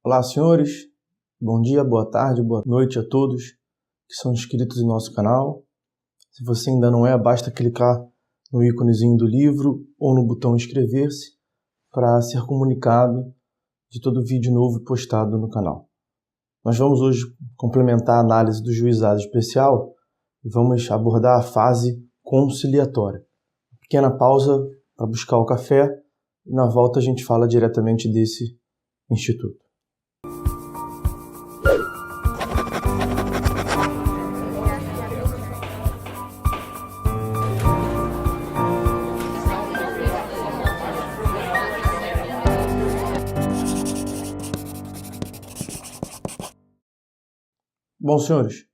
Olá, senhores. Bom dia, boa tarde, boa noite a todos que são inscritos em nosso canal. Se você ainda não é, basta clicar no íconezinho do livro ou no botão inscrever-se para ser comunicado de todo vídeo novo postado no canal. Nós vamos hoje complementar a análise do juizado especial e vamos abordar a fase conciliatória. Pequena pausa para buscar o café e na volta a gente fala diretamente desse instituto. Bom, senhores,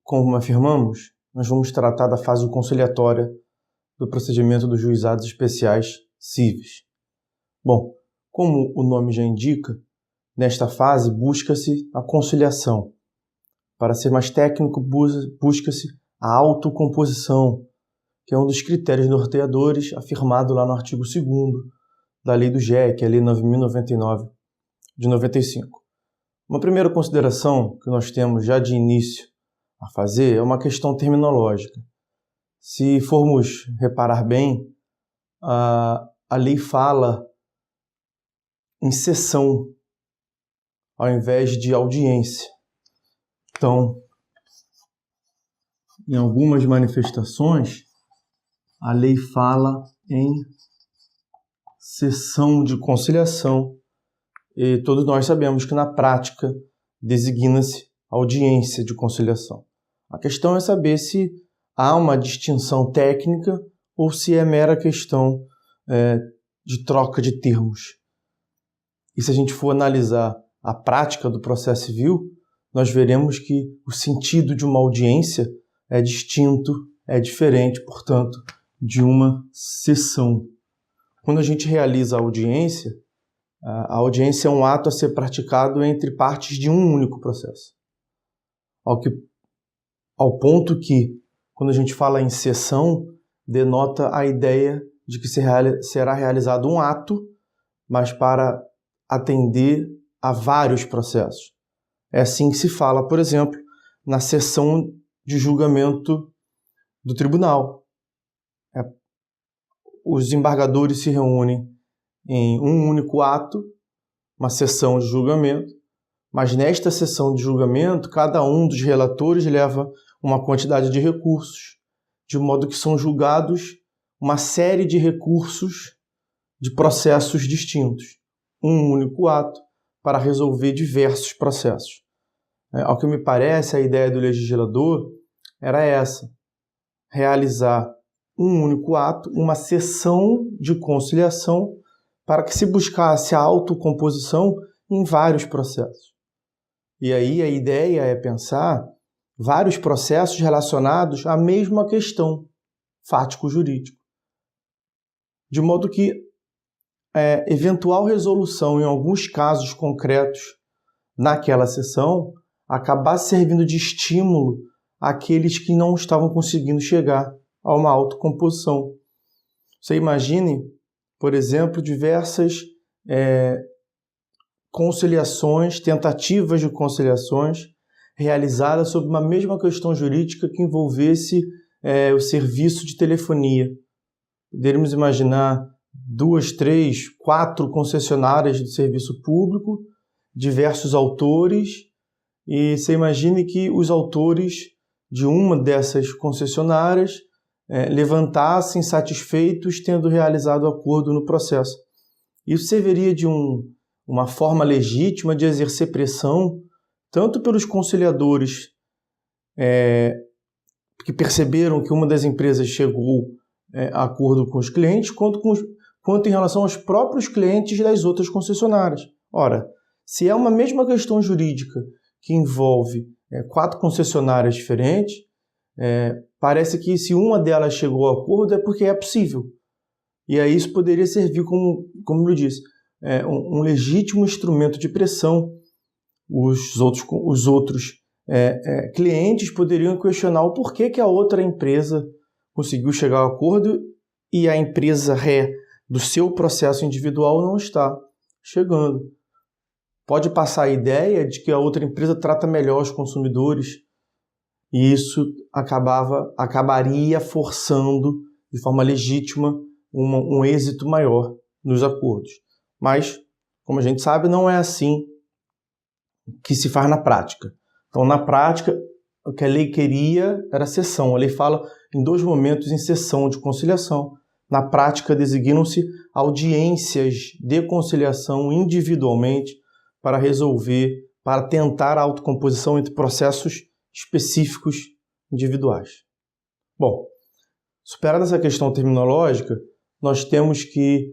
como afirmamos, nós vamos tratar da fase conciliatória do procedimento dos juizados especiais cíveis. Bom, como o nome já indica, nesta fase busca-se a conciliação. Para ser mais técnico, busca-se a autocomposição, que é um dos critérios norteadores afirmado lá no artigo 2º da Lei do GEC, a Lei 9.099 de 95. Uma primeira consideração que nós temos já de início a fazer é uma questão terminológica. Se formos reparar bem, a lei fala em sessão ao invés de audiência. Então, em algumas manifestações, a lei fala em sessão de conciliação e todos nós sabemos que na prática designa-se audiência de conciliação. A questão é saber se há uma distinção técnica ou se é mera questão de troca de termos. E se a gente for analisar a prática do processo civil, nós veremos que o sentido de uma audiência é distinto, é diferente, portanto, de uma sessão. Quando a gente realiza a audiência é um ato a ser praticado entre partes de um único processo. Ao ponto que, quando a gente fala em sessão, denota a ideia de que será realizado um ato, mas para atender a vários processos. É assim que se fala, por exemplo, na sessão de julgamento do tribunal. Os desembargadores se reúnem em um único ato, uma sessão de julgamento, mas nesta sessão de julgamento, cada um dos relatores leva uma quantidade de recursos, de modo que são julgados uma série de recursos de processos distintos. Um único ato para resolver diversos processos. Ao que me parece, a ideia do legislador era essa: realizar um único ato, uma sessão de conciliação, para que se buscasse a autocomposição em vários processos. E aí a ideia é pensar vários processos relacionados à mesma questão fático-jurídico. De modo que eventual resolução em alguns casos concretos naquela sessão acabasse servindo de estímulo àqueles que não estavam conseguindo chegar a uma autocomposição. Você imagine, por exemplo, diversas conciliações, tentativas de conciliações realizadas sobre uma mesma questão jurídica que envolvesse o serviço de telefonia. Poderíamos imaginar 2, 3, 4 concessionárias de serviço público, diversos autores, e você imagine que os autores de uma dessas concessionárias levantassem satisfeitos tendo realizado o acordo no processo. Isso serviria de uma forma legítima de exercer pressão tanto pelos conciliadores que perceberam que uma das empresas chegou a acordo com os clientes, quanto em relação aos próprios clientes das outras concessionárias. Ora, se é uma mesma questão jurídica que envolve 4 concessionárias diferentes, parece que se uma delas chegou ao acordo é porque é possível. E aí isso poderia servir como eu disse, um legítimo instrumento de pressão. Os outros clientes poderiam questionar o porquê que a outra empresa conseguiu chegar ao acordo e a empresa ré do seu processo individual não está chegando. pode passar a ideia de que a outra empresa trata melhor os consumidores e isso acabaria forçando de forma legítima um êxito maior nos acordos. Mas, como a gente sabe, não é assim que se faz na prática. Então, na prática, o que a lei queria era cessão. A lei fala em 2 momentos em cessão de conciliação. Na prática, designam-se audiências de conciliação individualmente para resolver, para tentar a autocomposição entre processos específicos individuais. Bom, superada essa questão terminológica, nós temos que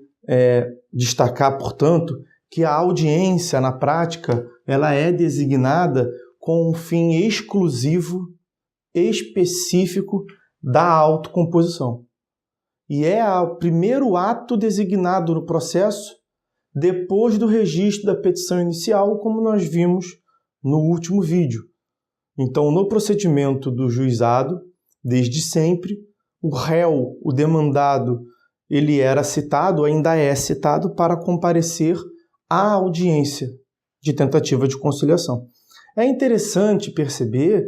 destacar, portanto, que a audiência, na prática, ela é designada com um fim exclusivo, específico da autocomposição. E é o primeiro ato designado no processo depois do registro da petição inicial, como nós vimos no último vídeo. Então, no procedimento do juizado, desde sempre, o réu, o demandado, ele era citado, ainda é citado, para comparecer à audiência de tentativa de conciliação. É interessante perceber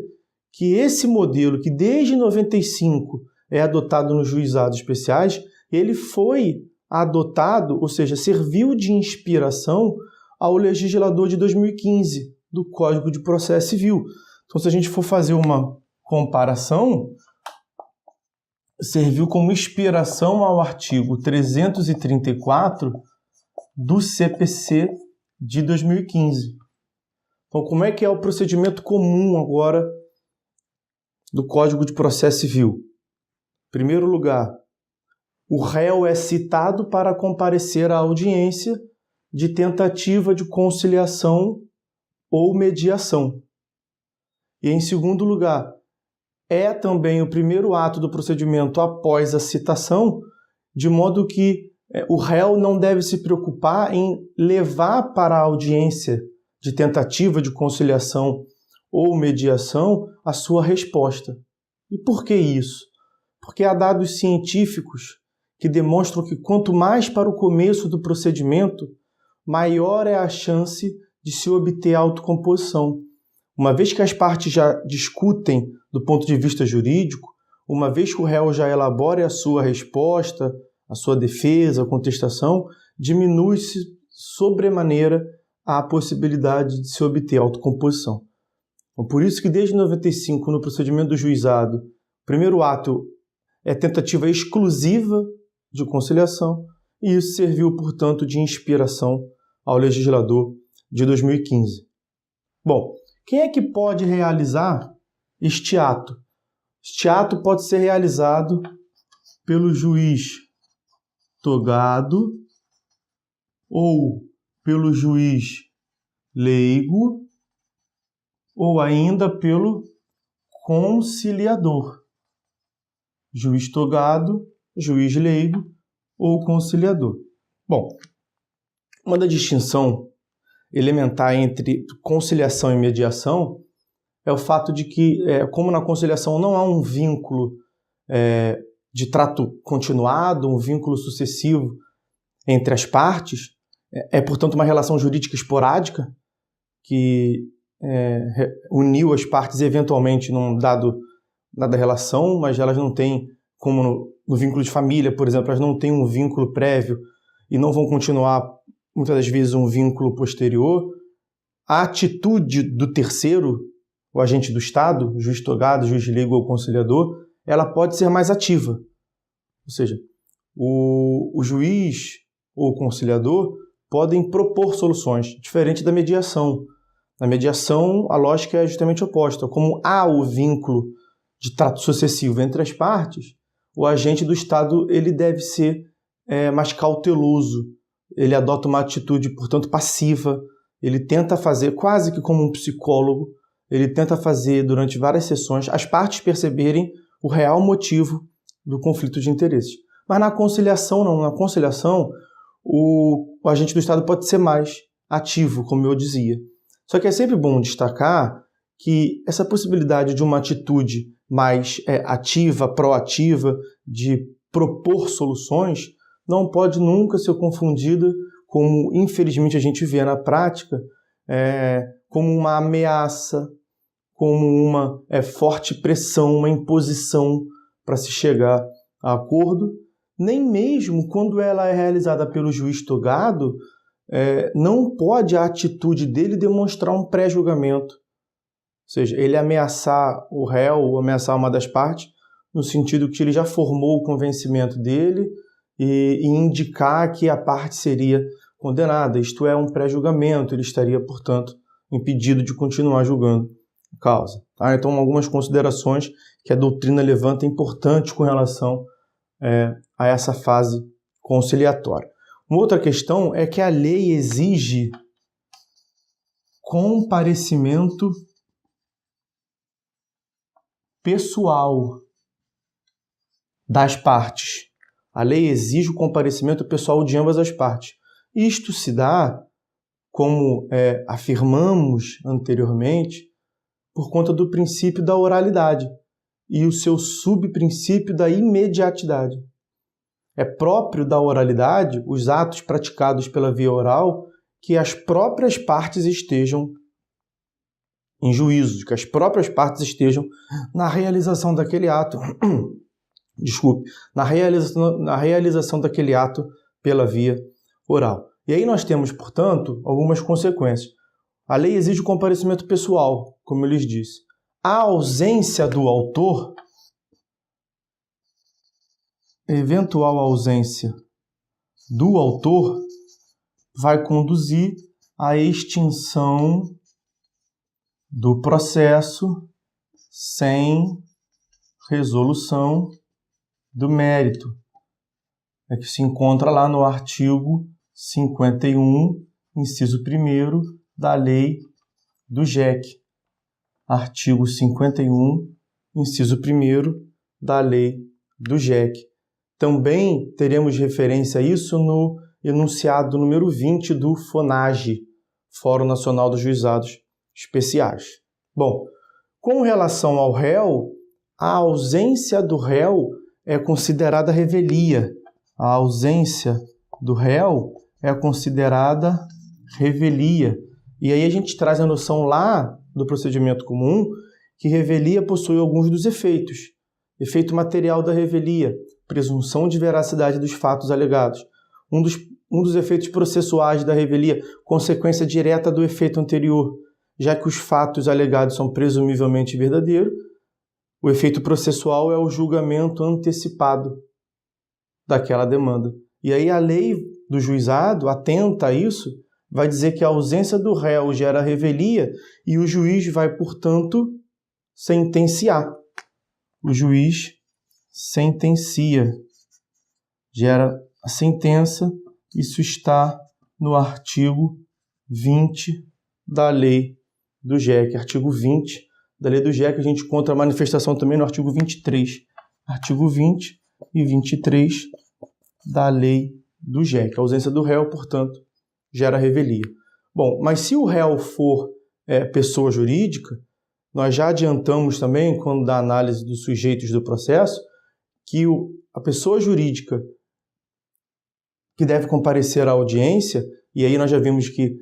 que esse modelo, que desde 95 é adotado nos juizados especiais, ele foi adotado, ou seja, serviu de inspiração ao legislador de 2015 do Código de Processo Civil. Então, se a gente for fazer uma comparação, serviu como inspiração ao artigo 334 do CPC de 2015. Então, como é que é o procedimento comum agora do Código de Processo Civil? Em primeiro lugar, o réu é citado para comparecer à audiência de tentativa de conciliação ou mediação. E, em segundo lugar, é também o primeiro ato do procedimento após a citação, de modo que o réu não deve se preocupar em levar para a audiência de tentativa de conciliação ou mediação a sua resposta. E por que isso? Porque há dados científicos que demonstram que quanto mais para o começo do procedimento, maior é a chance de se obter autocomposição. Uma vez que as partes já discutem do ponto de vista jurídico, uma vez que o réu já elabore a sua resposta, a sua defesa, a contestação, diminui-se sobremaneira a possibilidade de se obter autocomposição. Então, por isso que desde 95, no procedimento do juizado, o primeiro ato é tentativa exclusiva de conciliação, e isso serviu, portanto, de inspiração ao legislador de 2015. Bom, quem é que pode realizar este ato? Este ato pode ser realizado pelo juiz togado ou pelo juiz leigo ou ainda pelo conciliador. Juiz togado, juiz leigo ou conciliador. Bom, uma da distinção elementar entre conciliação e mediação é o fato de que, como na conciliação não há um vínculo de trato continuado, um vínculo sucessivo entre as partes, portanto, uma relação jurídica esporádica que uniu as partes eventualmente num dada relação, mas elas não têm, como no vínculo de família, por exemplo, elas não têm um vínculo prévio e não vão continuar, muitas das vezes, um vínculo posterior. A atitude do terceiro, o agente do Estado, juiz togado, juiz leigo ou conciliador, ela pode ser mais ativa. Ou seja, o juiz ou o conciliador podem propor soluções, diferente da mediação. Na mediação, a lógica é justamente oposta. Como há o vínculo de trato sucessivo entre as partes, o agente do Estado ele deve ser mais cauteloso. Ele adota uma atitude, portanto, passiva. Ele tenta fazer, quase que como um psicólogo, ele tenta fazer, durante várias sessões, as partes perceberem o real motivo do conflito de interesses. Mas na conciliação, não. Na conciliação, o agente do Estado pode ser mais ativo, como eu dizia. Só que é sempre bom destacar que essa possibilidade de uma atitude mais ativa, proativa, de propor soluções, não pode nunca ser confundida, como infelizmente a gente vê na prática, como uma ameaça, como uma forte pressão, uma imposição para se chegar a acordo. Nem mesmo quando ela é realizada pelo juiz togado, não pode a atitude dele demonstrar um pré-julgamento. Ou seja, ele ameaçar o réu ou ameaçar uma das partes, no sentido que ele já formou o convencimento dele e indicar que a parte seria condenada. Isto é um pré-julgamento, ele estaria, portanto, impedido de continuar julgando a causa. Então, algumas considerações que a doutrina levanta importantes com relação a essa fase conciliatória. Uma outra questão é que a lei exige comparecimento pessoal das partes. A lei exige o comparecimento pessoal de ambas as partes. Isto se dá, como afirmamos anteriormente, por conta do princípio da oralidade e o seu subprincípio da imediatidade. É próprio da oralidade os atos praticados pela via oral que as próprias partes estejam em juízo, que as próprias partes estejam na realização daquele ato, na realização daquele ato pela via oral. E aí nós temos, portanto, algumas consequências. A lei exige o comparecimento pessoal, como eu lhes disse. A ausência do autor, eventual ausência do autor, vai conduzir à extinção do processo sem resolução do mérito. É que se encontra lá no artigo 51, inciso 1º da lei do JEC. Artigo 51, inciso 1º da lei do JEC. Também teremos referência a isso no enunciado número 20 do FONAGE, Fórum Nacional dos Juizados Especiais. Bom, com relação ao réu, a ausência do réu é considerada revelia. A ausência do réu é considerada revelia. E aí a gente traz a noção lá do procedimento comum que revelia possui alguns dos efeitos. Efeito material da revelia, presunção de veracidade dos fatos alegados. Um dos efeitos processuais da revelia, consequência direta do efeito anterior. Já que os fatos alegados são presumivelmente verdadeiros, o efeito processual é o julgamento antecipado daquela demanda. E aí a lei do juizado, atenta a isso, vai dizer que a ausência do réu gera revelia e o juiz vai, portanto, sentenciar. O juiz sentencia, gera a sentença. Isso está no artigo 20 da lei do JEC. Artigo 20 da lei do JEC, a gente encontra a manifestação também no artigo 23. Artigo 20 e 23 da lei do JEC. A ausência do réu, portanto, gera revelia. Bom, mas se o réu for pessoa jurídica, nós já adiantamos também, quando da análise dos sujeitos do processo, que a pessoa jurídica que deve comparecer à audiência, e aí nós já vimos que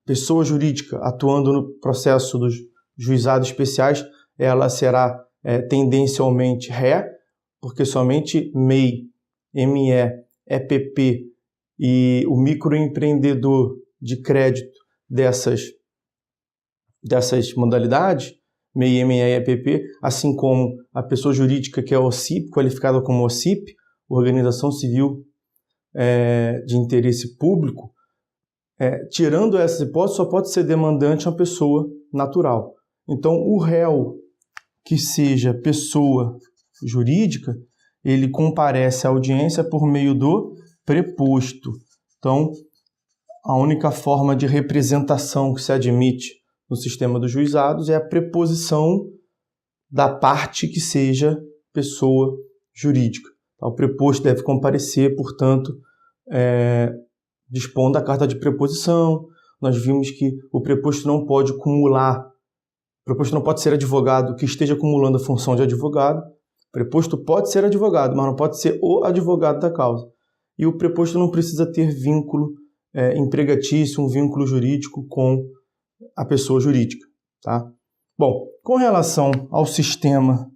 pessoa jurídica atuando no processo dos juizados especiais, ela será tendencialmente ré, porque somente MEI, ME, EPP e o microempreendedor de crédito dessas modalidades, MEI, ME e EPP, assim como a pessoa jurídica que é OCIP, qualificada como OCIP, Organização Civil de Interesse Público, tirando essas hipóteses, só pode ser demandante uma pessoa natural. Então, o réu que seja pessoa jurídica, ele comparece à audiência por meio do preposto. Então, a única forma de representação que se admite no sistema dos juizados é a preposição da parte que seja pessoa jurídica. O preposto deve comparecer, portanto, dispondo da carta de preposição. Nós vimos que o preposto não pode cumular, o preposto não pode ser advogado que esteja acumulando a função de advogado. O preposto pode ser advogado, mas não pode ser o advogado da causa. E o preposto não precisa ter vínculo empregatício, um vínculo jurídico com a pessoa jurídica. Tá? Bom, com relação ao sistema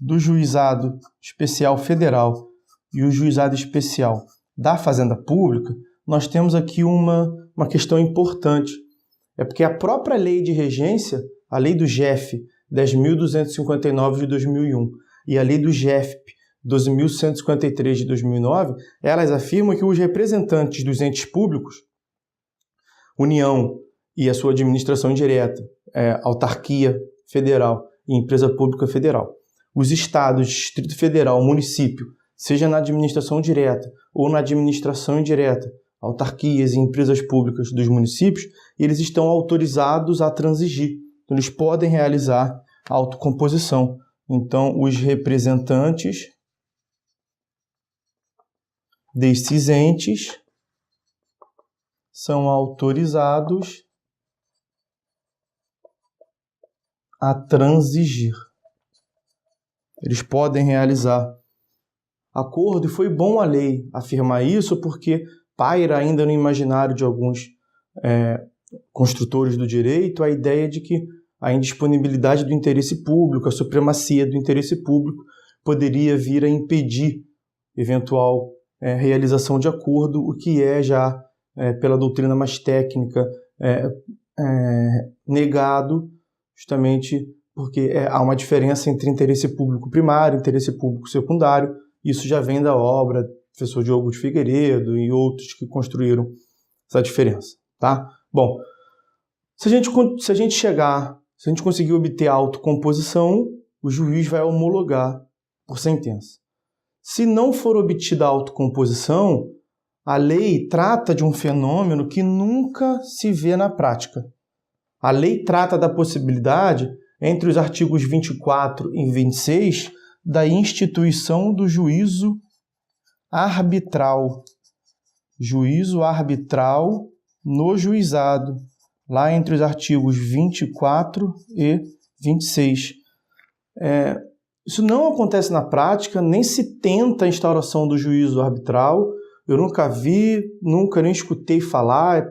do Juizado Especial Federal e o Juizado Especial da Fazenda Pública, nós temos aqui uma questão importante. É porque a própria lei de regência, a lei do GEF 10.259 de 2001 e a lei do GEFP 12.153 de 2009, elas afirmam que os representantes dos entes públicos, União e a sua administração indireta, autarquia federal e empresa pública federal, os estados, Distrito Federal, município, seja na administração direta ou na administração indireta, autarquias e empresas públicas dos municípios, eles estão autorizados a transigir. Então, eles podem realizar autocomposição. Então, os representantes desses entes são autorizados a transigir. Eles podem realizar acordo, e foi bom a lei afirmar isso, porque paira ainda no imaginário de alguns construtores do direito a ideia de que a indisponibilidade do interesse público, a supremacia do interesse público poderia vir a impedir eventual realização de acordo, o que já, pela doutrina mais técnica, negado, justamente porque há uma diferença entre interesse público primário e interesse público secundário. Isso já vem da obra do professor Diogo de Figueiredo e outros que construíram essa diferença. Tá? Bom, se a gente conseguir obter a autocomposição, o juiz vai homologar por sentença. Se não for obtida a autocomposição, a lei trata de um fenômeno que nunca se vê na prática. A lei trata da possibilidade, entre os artigos 24 e 26, da instituição do juízo arbitral. Juízo arbitral no juizado, lá entre os artigos 24 e 26. Isso não acontece na prática, nem se tenta a instauração do juízo arbitral. Eu nunca vi, nunca nem escutei falar.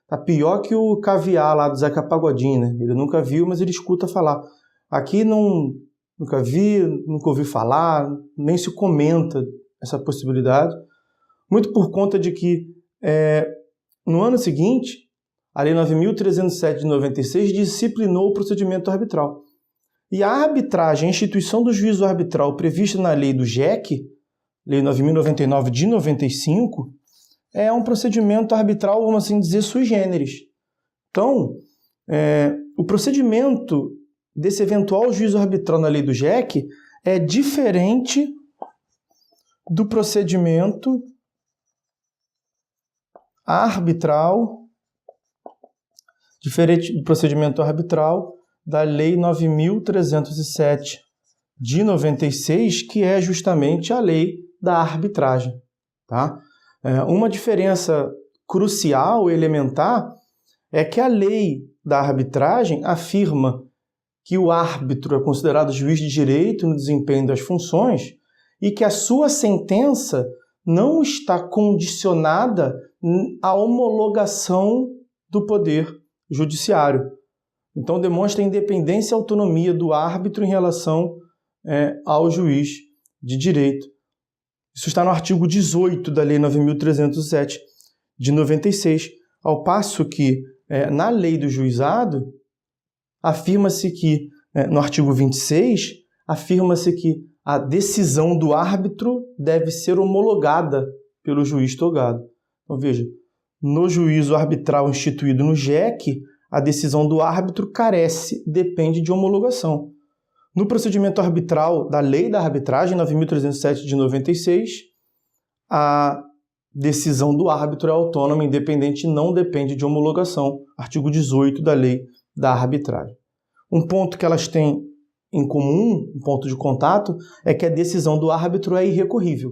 Tá pior que o caviar lá do Zeca Pagodinho, né? Ele nunca viu, mas ele escuta falar. Aqui nunca vi, nunca ouvi falar, nem se comenta essa possibilidade. Muito por conta de que, no ano seguinte, a Lei 9.307 de 96 disciplinou o procedimento arbitral. E a arbitragem, a instituição do juízo arbitral prevista na lei do GEC, Lei 9.099 de 95, é um procedimento arbitral, vamos assim dizer, sui generis. Então, o procedimento desse eventual juízo arbitral na lei do GEC é diferente do procedimento arbitral, da Lei 9.307 de 96, que é justamente a lei da arbitragem. Tá? Uma diferença crucial, elementar, é que a lei da arbitragem afirma que o árbitro é considerado juiz de direito no desempenho das funções e que a sua sentença não está condicionada à homologação do poder judiciário. Então, demonstra a independência e autonomia do árbitro em relação ao juiz de direito. Isso está no artigo 18 da Lei 9.307 de 96, ao passo que, na lei do juizado, afirma-se que, no artigo 26, afirma-se que a decisão do árbitro deve ser homologada pelo juiz togado. Então, veja, no juízo arbitral instituído no GEC, a decisão do árbitro depende de homologação. No procedimento arbitral da Lei da Arbitragem, 9.307 de 96, a decisão do árbitro é autônoma, independente e não depende de homologação. Artigo 18 da Lei da Arbitragem. Um ponto que elas têm em comum, um ponto de contato, é que a decisão do árbitro é irrecorrível.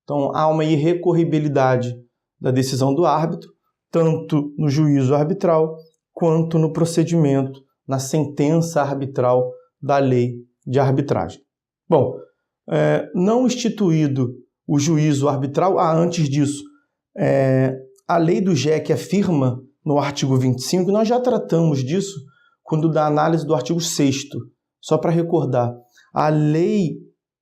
Então, há uma irrecorribilidade da decisão do árbitro, tanto no juízo arbitral, quanto no procedimento, na sentença arbitral da lei de arbitragem. Bom, não instituído o juízo arbitral, antes disso, a lei do JEC afirma no artigo 25, nós já tratamos disso quando da análise do artigo 6º. Só para recordar, a lei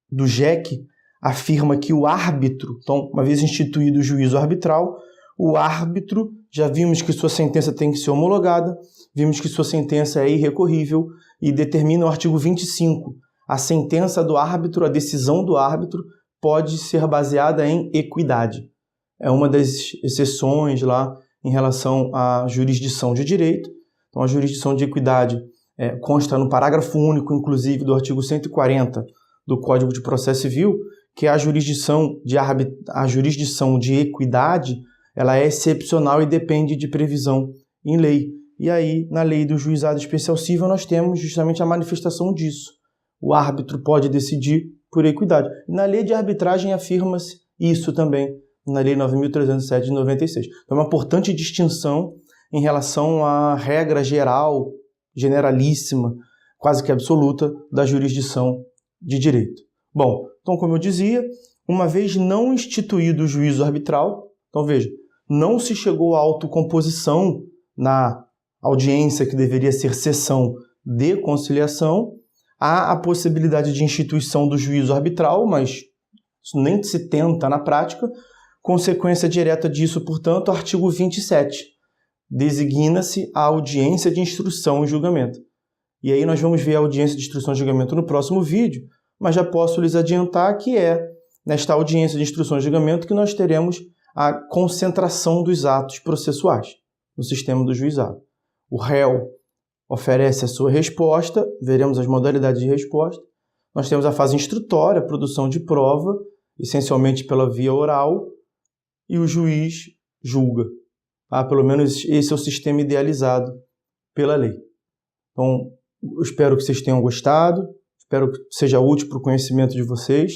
do JEC afirma que o árbitro, então, uma vez instituído o juízo arbitral, o árbitro, já vimos que sua sentença tem que ser homologada, vimos que sua sentença é irrecorrível e determina o artigo 25. A sentença do árbitro, a decisão do árbitro, pode ser baseada em equidade. É uma das exceções lá em relação à jurisdição de direito. Então, a jurisdição de equidade consta no parágrafo único, inclusive, do artigo 140 do Código de Processo Civil, que a jurisdição de equidade ela é excepcional e depende de previsão em lei. E aí, na lei do juizado especial civil, nós temos justamente a manifestação disso. O árbitro pode decidir por equidade. Na lei de arbitragem afirma-se isso também, na lei 9.307 de 96. Então, é uma importante distinção em relação à regra geral, generalíssima, quase que absoluta, da jurisdição de direito. Bom, então, como eu dizia, uma vez não instituído o juízo arbitral, então veja, não se chegou à autocomposição na audiência que deveria ser sessão de conciliação, há a possibilidade de instituição do juízo arbitral, mas isso nem se tenta na prática. Consequência direta disso, portanto, artigo 27. Designa-se a audiência de instrução e julgamento. E aí nós vamos ver a audiência de instrução e julgamento no próximo vídeo, mas já posso lhes adiantar que é nesta audiência de instrução e julgamento que nós teremos a concentração dos atos processuais no sistema do juizado. O réu oferece a sua resposta, veremos as modalidades de resposta. Nós temos a fase instrutória, a produção de prova, essencialmente pela via oral, e o juiz julga. Pelo menos esse é o sistema idealizado pela lei. Então, eu espero que vocês tenham gostado, espero que seja útil para o conhecimento de vocês.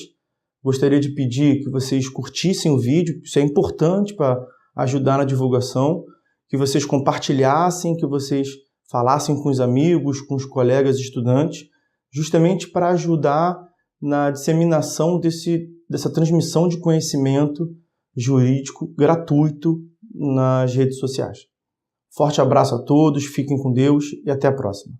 Gostaria de pedir que vocês curtissem o vídeo, isso é importante para ajudar na divulgação, que vocês compartilhassem, que vocês falassem com os amigos, com os colegas estudantes, justamente para ajudar na disseminação dessa transmissão de conhecimento jurídico gratuito nas redes sociais. Forte abraço a todos, fiquem com Deus e até a próxima.